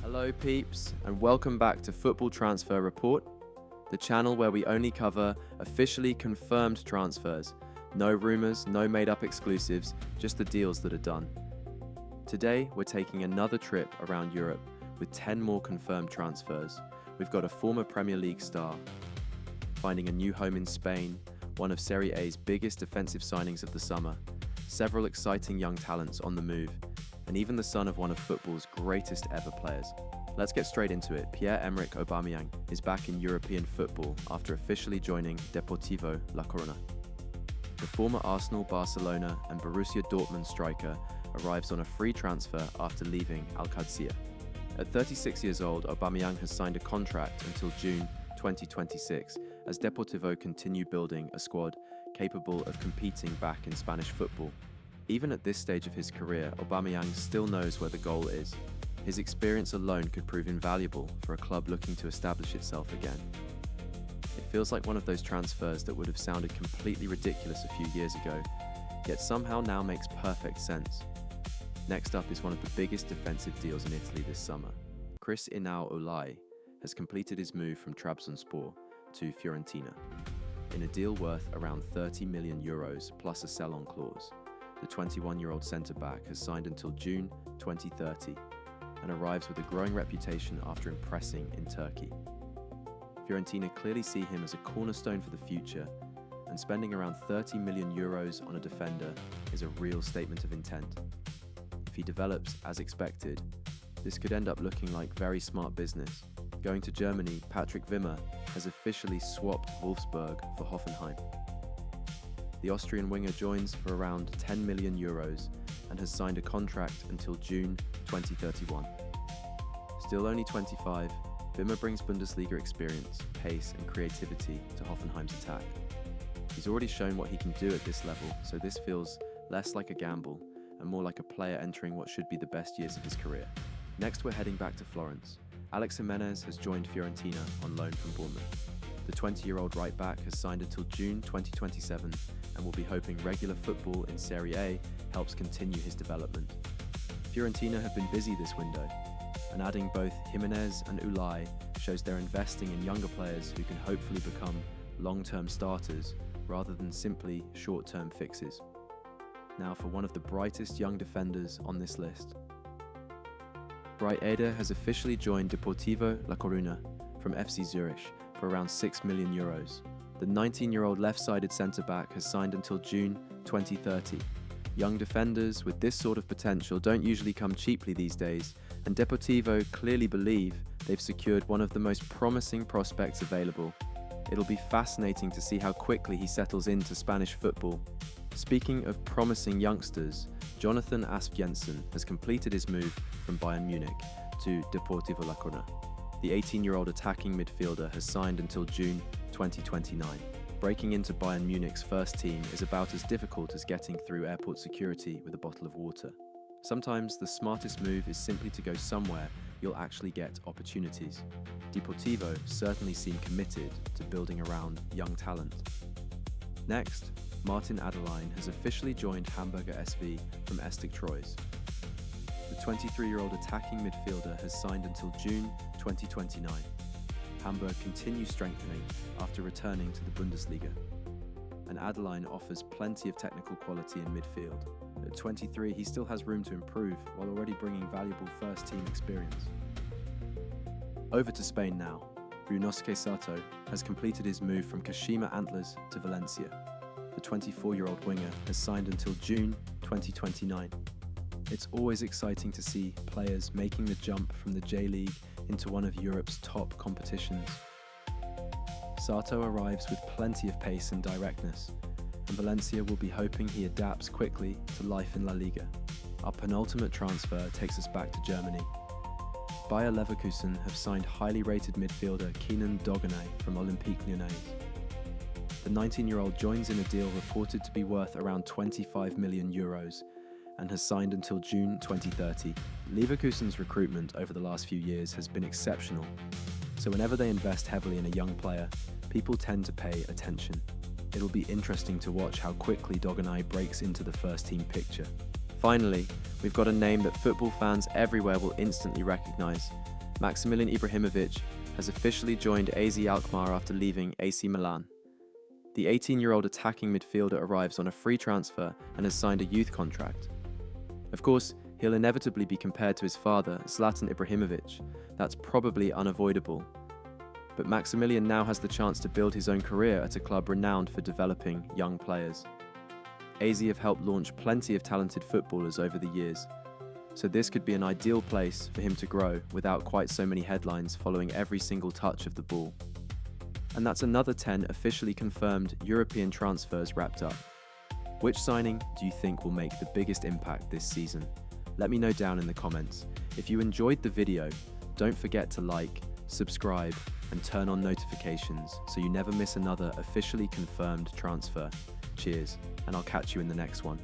Hello peeps, and welcome back to Football Transfer Report, the channel where we only cover officially confirmed transfers. No rumours, no made-up exclusives, just the deals that are done. Today, we're taking another trip around Europe with 10 more confirmed transfers. We've got a former Premier League star, finding a new home in Spain, one of Serie A's biggest defensive signings of the summer, several exciting young talents on the move, and even the son of one of football's greatest ever players. Let's get straight into it. Pierre-Emerick Aubameyang is back in European football after officially joining Deportivo La Coruña. The former Arsenal, Barcelona and Borussia Dortmund striker arrives on a free transfer after leaving Alkmaar. At 36 years old, Aubameyang has signed a contract until June 2026 as Deportivo continue building a squad capable of competing back in Spanish football. Even at this stage of his career, Aubameyang still knows where the goal is. His experience alone could prove invaluable for a club looking to establish itself again. It feels like one of those transfers that would have sounded completely ridiculous a few years ago, yet somehow now makes perfect sense. Next up is one of the biggest defensive deals in Italy this summer. Chris Inao Oulaï has completed his move from Trabzonspor to Fiorentina in a deal worth around €30 million plus a sell-on clause. The 21-year-old centre-back has signed until June 2030 and arrives with a growing reputation after impressing in Turkey. Fiorentina clearly see him as a cornerstone for the future, and spending around €30 million on a defender is a real statement of intent. If he develops as expected, this could end up looking like very smart business. Going to Germany, Patrick Wimmer has officially swapped Wolfsburg for Hoffenheim. The Austrian winger joins for around €10 million and has signed a contract until June 2031. Still only 25, Wimmer brings Bundesliga experience, pace and creativity to Hoffenheim's attack. He's already shown what he can do at this level, so this feels less like a gamble and more like a player entering what should be the best years of his career. Next, we're heading back to Florence. Jiménez has joined Fiorentina on loan from Bournemouth. The 20-year-old right-back has signed until June 2027 and will be hoping regular football in Serie A helps continue his development. Fiorentina have been busy this window, and adding both Jiménez and Oulaï shows they're investing in younger players who can hopefully become long-term starters rather than simply short-term fixes. Now for one of the brightest young defenders on this list. Bright Eder has officially joined Deportivo La Coruña from FC Zurich for around €6 million. The 19-year-old left-sided centre-back has signed until June 2030. Young defenders with this sort of potential don't usually come cheaply these days, and Deportivo clearly believe they've secured one of the most promising prospects available. It'll be fascinating to see how quickly he settles into Spanish football. Speaking of promising youngsters, Jonathan Jensen has completed his move from Bayern Munich to Deportivo La Coruña. The 18-year-old attacking midfielder has signed until June 2029. Breaking into Bayern Munich's first team is about as difficult as getting through airport security with a bottle of water. Sometimes the smartest move is simply to go somewhere you'll actually get opportunities. Deportivo certainly seem committed to building around young talent. Next, Adeline has officially joined Hamburger SV from Estek Troyes. The 23-year-old attacking midfielder has signed until June 2029. Hamburg continues strengthening after returning to the Bundesliga. And Adeline offers plenty of technical quality in midfield. At 23, he still has room to improve while already bringing valuable first-team experience. Over to Spain now. Ryunosuke Sato has completed his move from Kashima Antlers to Valencia. The 24-year-old winger has signed until June 2029. It's always exciting to see players making the jump from the J-League into one of Europe's top competitions. Sato arrives with plenty of pace and directness, and Valencia will be hoping he adapts quickly to life in La Liga. Our penultimate transfer takes us back to Germany. Bayer Leverkusen have signed highly rated midfielder Kenan Doğanay from Olympique Lyonnais. The 19-year-old joins in a deal reported to be worth around €25 million and has signed until June 2030. Leverkusen's recruitment over the last few years has been exceptional, so whenever they invest heavily in a young player, people tend to pay attention. It'll be interesting to watch how quickly Doğanay breaks into the first team picture. Finally, we've got a name that football fans everywhere will instantly recognise. Maximilian Ibrahimović has officially joined AZ Alkmaar after leaving AC Milan. The 18-year-old attacking midfielder arrives on a free transfer and has signed a youth contract. Of course, he'll inevitably be compared to his father, Zlatan Ibrahimović. That's probably unavoidable. But Maximilian now has the chance to build his own career at a club renowned for developing young players. AZ have helped launch plenty of talented footballers over the years, so this could be an ideal place for him to grow without quite so many headlines following every single touch of the ball. And that's another 10 officially confirmed European transfers wrapped up. Which signing do you think will make the biggest impact this season? Let me know down in the comments. If you enjoyed the video, don't forget to like, subscribe, and turn on notifications so you never miss another officially confirmed transfer. Cheers, and I'll catch you in the next one.